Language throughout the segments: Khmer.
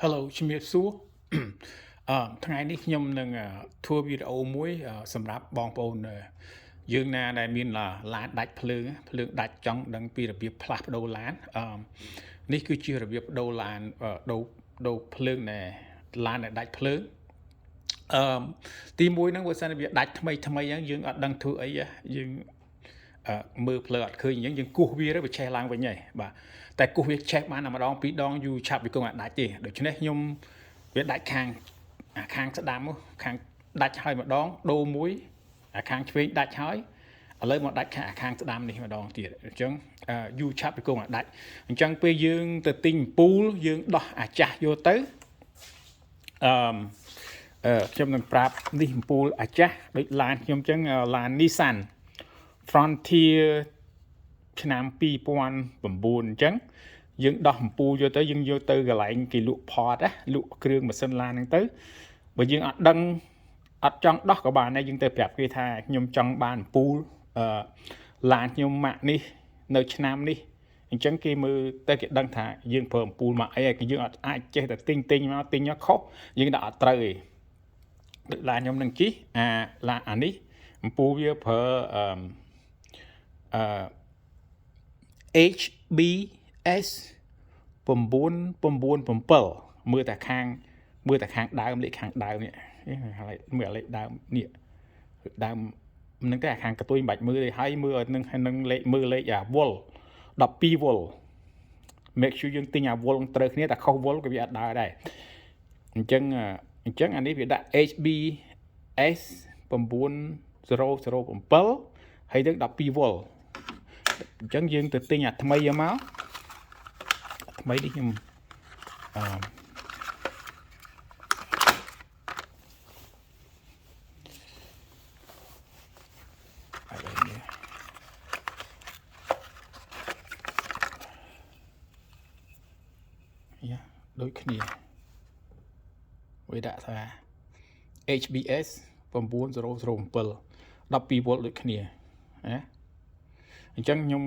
Hello ជំរាបសួរ ថ្ងៃនេះខ្ញុំនឹងធ្វើវីដេអូមួយសម្រាប់បងប្អូនយើងណាដែលមានឡានដាច់ភ្លើងដាច់ចង់ដឹងពីរបៀបផ្លាស់ប្ដូរឡាននេះគឺជារបៀបប្ដូរឡានដូរភ្លើងដែលឡានដែលដាច់ភ្លើងទីមួយហ្នឹងបើសិនវាដាច់ថ្មីហ្នឹងយើងអត់ដឹងធ្វើអីយើងមើលភ្លើងអត់ឃើញអញ្ចឹងយើងគោះវាទៅវាឆេះឡើងវិញហើយបាទតែគោះវាឆេះបានតែម្ដងពីរដងយូរឆាប់វាគង់អាចដាច់ទេដូច្នេះខ្ញុំវាដាច់ខាងស្ដាំខាងដាច់ហើយម្ដងដូរមួយខាងឆ្វេងដាច់ហើយឥឡូវមកដាច់ខាងស្ដាំនេះម្ដងទៀតអញ្ចឹងយូរឆាប់វាគង់អាចដាច់អញ្ចឹងពេលយើងទៅទិញពូលយើងដោះអាចាស់យកទៅខ្ញុំនឹងប្រាប់នេះអំពូលអាចាស់ដូចឡានខ្ញុំអញ្ចឹងឡាន Nissan Frontier ឆ្នាំ2009អញ្ចឹងយើងដោះអំពូលយកទៅយើងយកទៅកន្លែងគេលក់ផតលក់គ្រឿងម៉ាស៊ីនឡានហ្នឹងទៅបើយើងអត់ដឹងអត់ចង់ដោះក៏បានដែរយើងទៅប្រាប់គេថាខ្ញុំចង់បានអំពូលឡានខ្ញុំម៉ាក់នេះនៅឆ្នាំនេះអញ្ចឹងគេមើលទៅគេដឹងថាយើងប្រើអំពូលមកអីហើយយើងអត់អាចចេះតែទិញមកខុសយើងដាក់អត់ត្រូវទេដូចឡានខ្ញុំនឹងជិះអានេះអំពូលវាប្រើHBS 997មើលតែខាងដើមលេខខាងដើមនេះហើយមើលលេខដើមនេះដើមនឹងតែខាងកតុយមិនបាច់មើលទេហើយមើលនឹងលេខវ៉ុល12វ៉ុល make sure យើងទិញអាវ៉ុលត្រូវគ្នាតែខុសវ៉ុលក៏វាអត់ដើរដែរអញ្ចឹងអានេះវាដាក់ HBS 9007ហើយនឹង12វ៉ុលអញ្ចឹងយើងទៅទិញអាថ្មីមកថ្មីនេះខ្ញុំដូចគ្នាវាដាក់ថា HBS 9007 12វ៉ុលដូចគ្នាណាអញ្ចឹងខ្ញុំ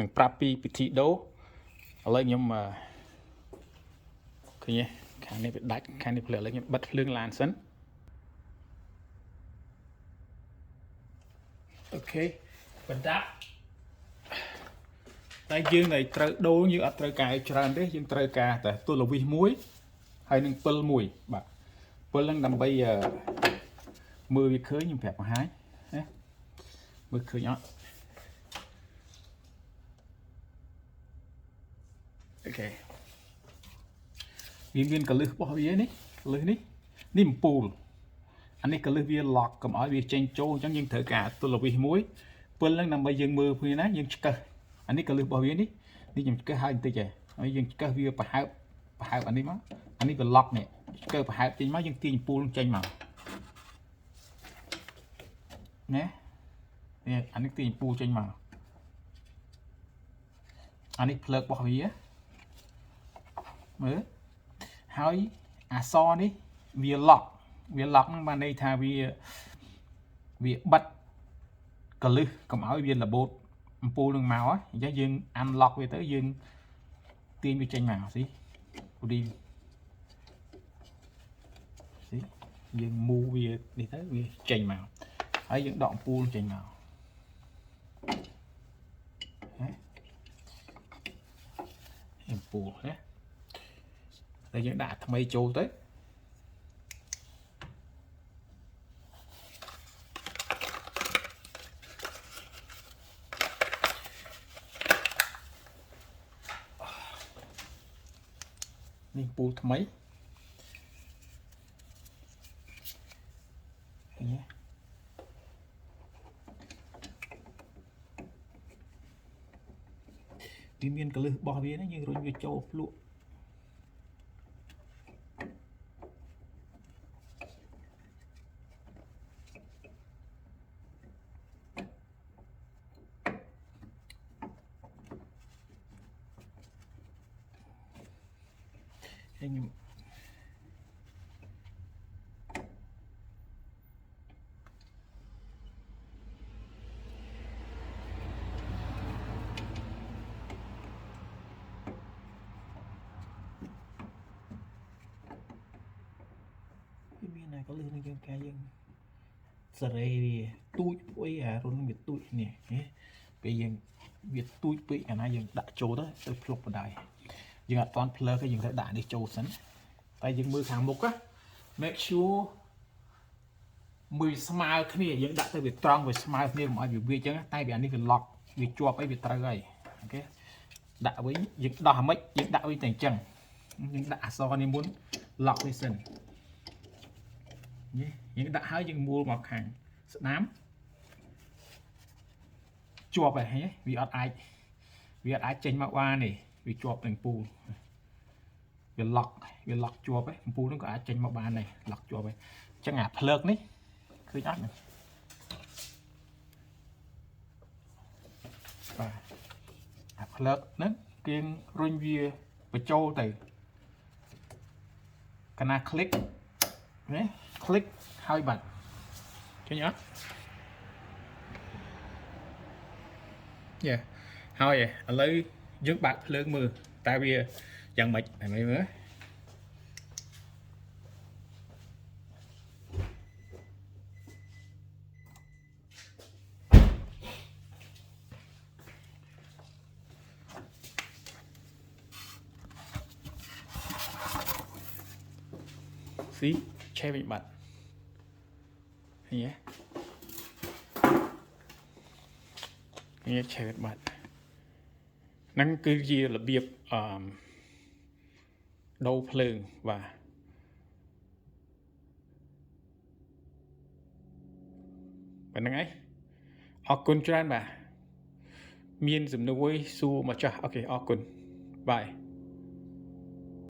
នឹងប្រាប់ពីពិធីដូរឥឡូវខ្ញុំឃើញខាងនេះវាដាច់ខាងនេះភ្លើងឥឡូវខ្ញុំបិទភ្លើងឡានសិនអូខេបណ្ដាប់តែយើងដែលត្រូវដូរយើងអត់ត្រូវការច្រើនទេយើងត្រូវការតែទល់វិសមួយហើយនឹងពិលមួយបាទពិលហ្នឹងដើម្បីមើលវាឃើញខ្ញុំប្រាប់បង្ហាញណាមើលឃើញអត់អូខេវាមានកលឹះរបស់វានេះកលឹះនេះអំពូលអានេះកលឹះវា lock កុំឲ្យវាចេញចូលអញ្ចឹងយើងត្រូវការទល់វិសមួយពិលហ្នឹងដើម្បីយើងមើលវាណាយើងឆ្កឹះអានេះកលឹះរបស់វានេះខ្ញុំឆ្កឹះឲ្យបន្តិចហើយយើងឆ្កឹះវាប្រហើបអានេះមកអានេះវា lock នេះឆ្កឹះប្រហើបចេញមកយើងទាញអំពូលចេញមកណានេះអានេះទាញអំពូលចេញមកអានេះភ្លើងរបស់វាមើលហើយអាសនេះវា lock ហ្នឹងបានន័យថាវាបិទកលឹះកុំឲ្យវារបូតអំពូលនឹងមកអញ្ចឹងយើង unlock វាទៅយើងទាញវាចេញមកស៊ីពូឌីស៊ីយើង move វានេះទៅវាចេញមកហើយយើងដកអំពូលចេញមកអំពូលណាតែយើងដាក់ថ្មីចូលទៅនេះពូលថ្មីនេះវាមានកលឹះរបស់វាណាយើងរុញវាចូលភ្លក់ខ្ញុំ có lươn này dương cái dương sợi vì tui với run việt tui nè cái dương việt tui bị cái này dương đã trâu đó tôi phục vào đây dương toàn plug cái dương đã đạn đi trâu sẵn tay dương mưa hàng mục á make sure មួយស្មើគ្នាយើងដាក់ទៅវាត្រង់វាស្មើគ្នាកុំឲ្យវាវាអញ្ចឹងតែវាអានេះវា lock វាជាប់អីវាត្រូវហើយអូខេដាក់វិញយើងដោះអាម៉េចយើងដាក់វិញតែអញ្ចឹងយើងដាក់អក្សរនេះមុន lock វាសិននេះយើងដាក់ហើយយើងមូលមកខាងស្ដាំជាប់ហើយវាអត់អាចចេញមកបានទេវាជាប់នឹងពូលវា lock ជាប់ហើយពូលហ្នឹងក៏អាចចេញមកបានដែរ lock ជាប់ហើយអញ្ចឹងអាភ្លើកនេះឃើញអត់បាទអាភ្លើកហ្នឹងគេរុញវាបញ្ចូលទៅកណា click ណា click ហើយបាត់ឃើញអត់យ៉ាហើយឥឡូវយើងបើកភ្លើងមើលតើវាយ៉ាងម៉េចតែមើលស៊ីឆេះវិញបាត់ឃើញទេឆេះវិញបាត់ហ្នឹងគឺជារបៀបដូរភ្លើងបាទប៉ុណ្្នឹងហើយអរគុណច្រើនបាទមានសំណួរសួរមកចាស់អូខេអរគុណបាយ